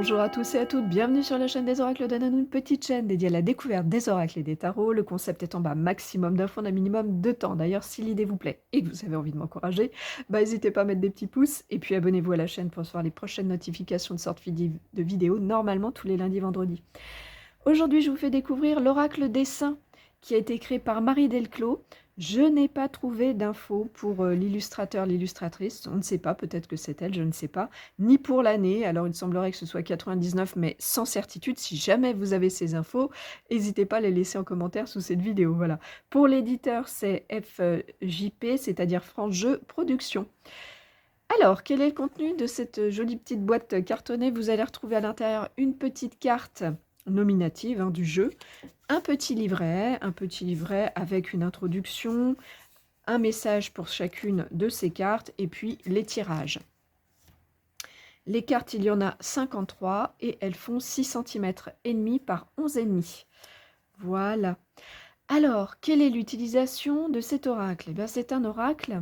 Bonjour à tous et à toutes, bienvenue sur la chaîne des oracles d'Ananou, une petite chaîne dédiée à la découverte des oracles et des tarots. Le concept étant maximum d'infos en un minimum de temps. D'ailleurs, si l'idée vous plaît et que vous avez envie de m'encourager, n'hésitez pas à mettre des petits pouces et puis abonnez-vous à la chaîne pour recevoir les prochaines notifications de sortie de vidéos, normalement tous les lundis et vendredis. Aujourd'hui, je vous fais découvrir l'oracle des saints qui a été créé par Marie Delclos. Je n'ai pas trouvé d'infos pour l'illustrateur, l'illustratrice, on ne sait pas, peut-être que c'est elle, je ne sais pas, ni pour l'année, alors il semblerait que ce soit 99, mais sans certitude. Si jamais vous avez ces infos, n'hésitez pas à les laisser en commentaire sous cette vidéo. Voilà. Pour l'éditeur, c'est FJP, c'est-à-dire France Jeux Productions. Alors, quel est le contenu de cette jolie petite boîte cartonnée? Vous allez retrouver à l'intérieur une petite carte nominative du jeu, un petit livret avec une introduction, un message pour chacune de ces cartes et puis les tirages. Les cartes, il y en a 53 et elles font 6 cm et demi par 11,5. Voilà. Alors, quelle est l'utilisation de cet oracle? Eh bien, c'est un oracle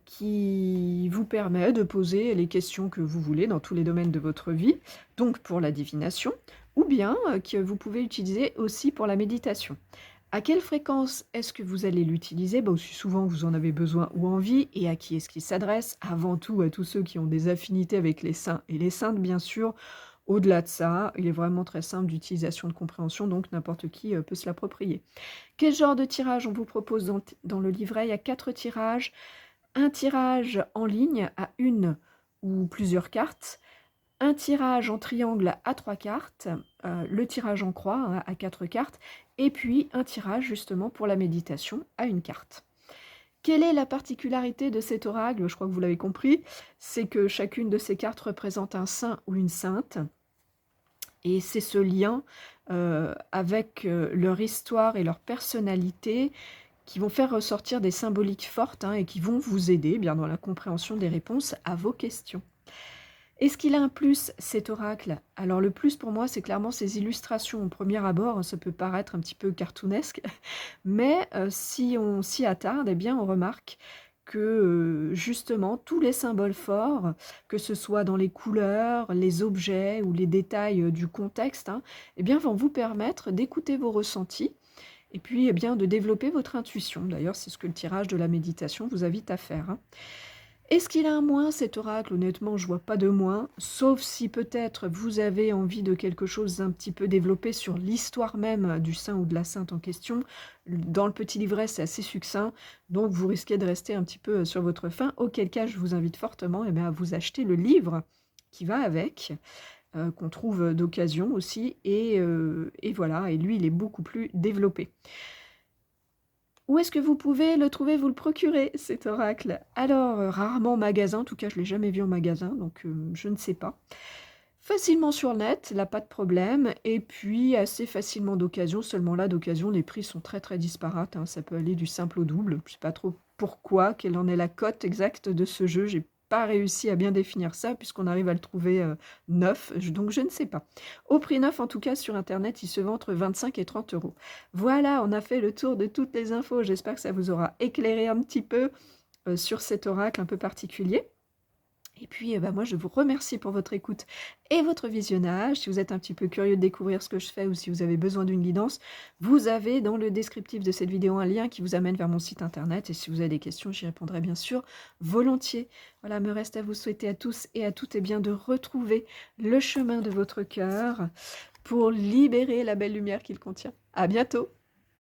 qui vous permet de poser les questions que vous voulez dans tous les domaines de votre vie, donc pour la divination, ou bien que vous pouvez utiliser aussi pour la méditation. À quelle fréquence est-ce que vous allez l'utiliser? Aussi souvent que vous en avez besoin ou envie. Et à qui est-ce qu'il s'adresse? Avant tout à tous ceux qui ont des affinités avec les saints et les saintes, bien sûr. Au-delà de ça, il est vraiment très simple d'utilisation, de compréhension, donc n'importe qui peut se l'approprier. Quel genre de tirage on vous propose dans le livret? Il y a 4 tirages. Un tirage en ligne à une ou plusieurs cartes, un tirage en triangle à 3 cartes, le tirage en croix à 4 cartes, et puis un tirage justement pour la méditation à une carte. Quelle est la particularité de cet oracle? Je crois que vous l'avez compris, c'est que chacune de ces cartes représente un saint ou une sainte, et c'est ce lien avec leur histoire et leur personnalité qui vont faire ressortir des symboliques fortes et qui vont vous aider bien dans la compréhension des réponses à vos questions. Est-ce qu'il a un plus, cet oracle? Alors le plus pour moi, c'est clairement ses illustrations. Au premier abord, ça peut paraître un petit peu cartoonesque, mais si on s'y attarde, eh bien on remarque que justement tous les symboles forts, que ce soit dans les couleurs, les objets ou les détails du contexte, eh bien vont vous permettre d'écouter vos ressentis et puis eh bien, de développer votre intuition. D'ailleurs, c'est ce que le tirage de la méditation vous invite à faire. Est-ce qu'il a un moins, cet oracle? Honnêtement, je vois pas de moins, sauf si peut-être vous avez envie de quelque chose d'un petit peu développé sur l'histoire même du saint ou de la sainte en question. Dans le petit livret, c'est assez succinct, donc vous risquez de rester un petit peu sur votre faim, auquel cas je vous invite fortement à vous acheter le livre qui va avec, qu'on trouve d'occasion aussi, et voilà, et lui, il est beaucoup plus développé. Où est-ce que vous pouvez le trouver, vous le procurer, cet oracle? Alors, rarement en magasin, en tout cas je ne l'ai jamais vu en magasin, donc je ne sais pas. Facilement sur le net, là pas de problème, et puis assez facilement d'occasion, seulement là d'occasion les prix sont très très disparates, ça peut aller du simple au double, je ne sais pas trop pourquoi, quelle en est la cote exacte de ce jeu, j'ai pas réussi à bien définir ça puisqu'on arrive à le trouver neuf, donc je ne sais pas. Au prix neuf en tout cas sur internet, il se vend entre 25 et 30 euros. Voilà, on a fait le tour de toutes les infos, j'espère que ça vous aura éclairé un petit peu sur cet oracle un peu particulier. Et puis, moi, je vous remercie pour votre écoute et votre visionnage. Si vous êtes un petit peu curieux de découvrir ce que je fais ou si vous avez besoin d'une guidance, vous avez dans le descriptif de cette vidéo un lien qui vous amène vers mon site internet. Et si vous avez des questions, j'y répondrai bien sûr volontiers. Voilà, me reste à vous souhaiter à tous et à toutes bien, de retrouver le chemin de votre cœur pour libérer la belle lumière qu'il contient. À bientôt!